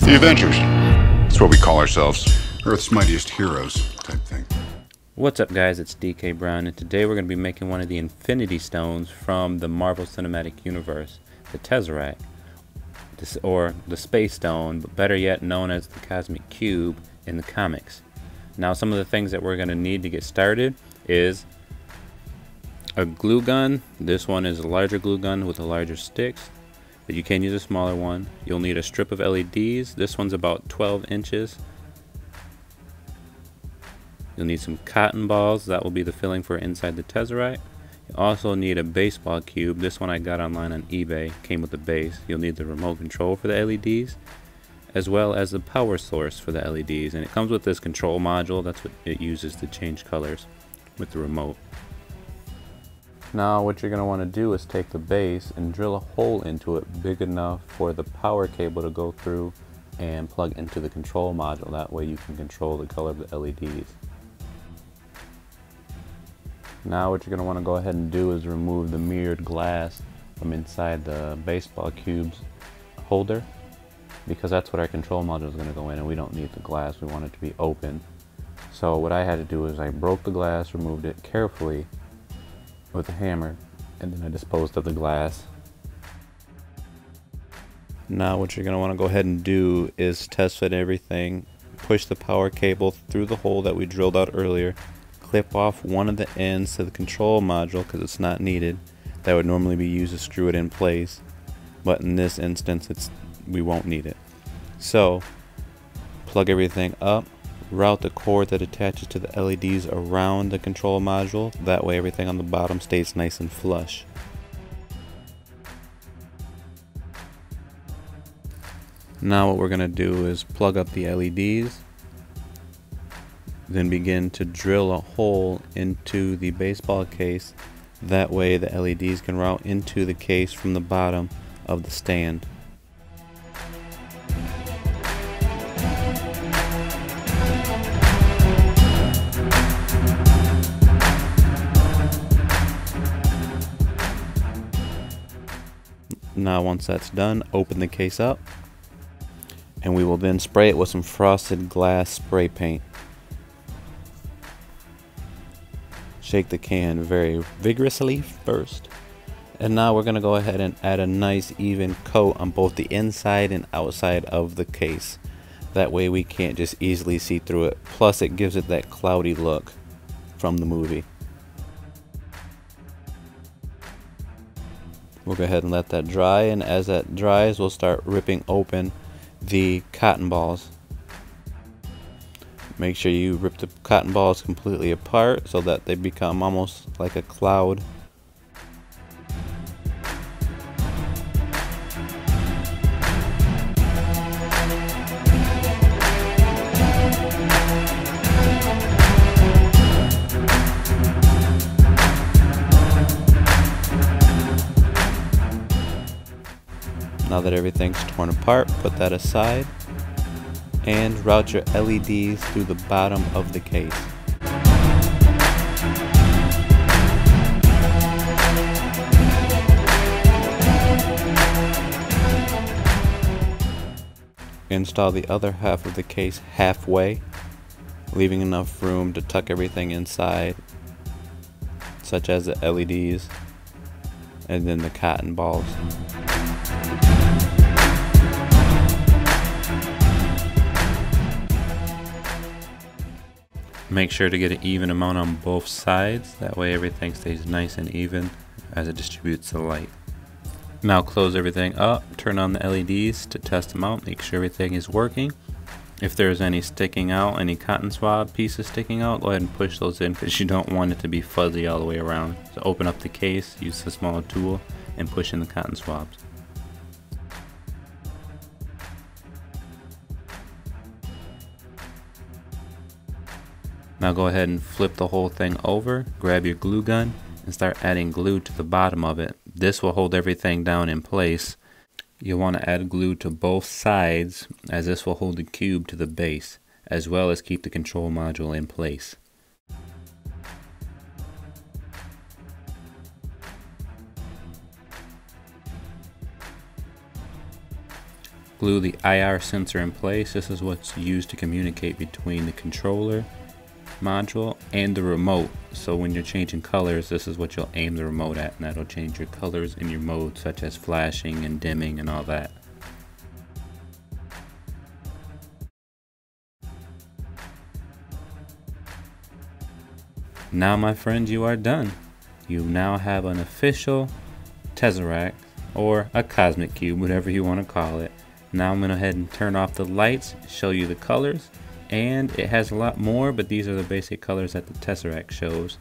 The Avengers. That's what we call ourselves. Earth's mightiest heroes type thing. What's up guys, it's DK Brown, and today we're going to be making one of the Infinity Stones from the Marvel Cinematic Universe, the Tesseract, or the Space Stone, but better yet known as the Cosmic Cube in the comics. Now some of the things that we're going to need to get started is a glue gun. This one is a larger glue gun with the larger sticks, but you can use a smaller one. You'll need a strip of LEDs. This one's about 12 inches. You'll need some cotton balls. That will be the filling for inside the Tesseract. You also need a baseball cube. This one I got online on eBay. Came with the base. You'll need the remote control for the LEDs, as well as the power source for the LEDs. And it comes with this control module. That's what it uses to change colors with the remote. Now what you're going to want to do is take the base and drill a hole into it big enough for the power cable to go through and plug into the control module. That way you can control the color of the LEDs. Now what you're going to want to go ahead and do is remove the mirrored glass from inside the baseball cube's holder, because that's what our control module is going to go in, and we don't need the glass. We want it to be open. So what I had to do is I broke the glass, removed it carefully with a hammer, and then I disposed of the glass. Now what you're going to want to go ahead and do is test fit everything. Push the power cable through the hole that we drilled out earlier. Clip off one of the ends to the control module because it's not needed. That would normally be used to screw it in place, but in this instance we won't need it. So plug everything up, route the cord that attaches to the LEDs around the control module. That way everything on the bottom stays nice and flush. Now what we're going to do is plug up the LEDs, then begin to drill a hole into the baseball case. That way the LEDs can route into the case from the bottom of the stand. Now once that's done, open the case up, and we will then spray it with some frosted glass spray paint. Shake the can very vigorously first, and now we're going to go ahead and add a nice even coat on both the inside and outside of the case. That way we can't just easily see through it, plus it gives it that cloudy look from the movie. We'll go ahead and let that dry, and as that dries we'll start ripping open the cotton balls. Make sure you rip the cotton balls completely apart so that they become almost like a cloud. Now that everything's torn apart, put that aside and route your LEDs through the bottom of the case. Install the other half of the case halfway, leaving enough room to tuck everything inside, such as the LEDs and then the cotton balls. Make sure to get an even amount on both sides. That way everything stays nice and even as it distributes the light. Now close everything up, turn on the LEDs to test them out, make sure everything is working. If there's any sticking out, any cotton swab pieces sticking out, go ahead and push those in because you don't want it to be fuzzy all the way around. So open up the case, use the small tool, and push in the cotton swabs. Now go ahead and flip the whole thing over, grab your glue gun, and start adding glue to the bottom of it. This will hold everything down in place. You'll want to add glue to both sides, as this will hold the cube to the base, as well as keep the control module in place. Glue the IR sensor in place. This is what's used to communicate between the controller module and the remote. So when you're changing colors, this is what you'll aim the remote at, and that'll change your colors in your mode, such as flashing and dimming and all that. Now my friends, you are done. You now have an official Tesseract, or a cosmic cube, whatever you want to call it. Now I'm going to go ahead and turn off the lights, show you the colors, and it has a lot more, but these are the basic colors that the Tesseract shows.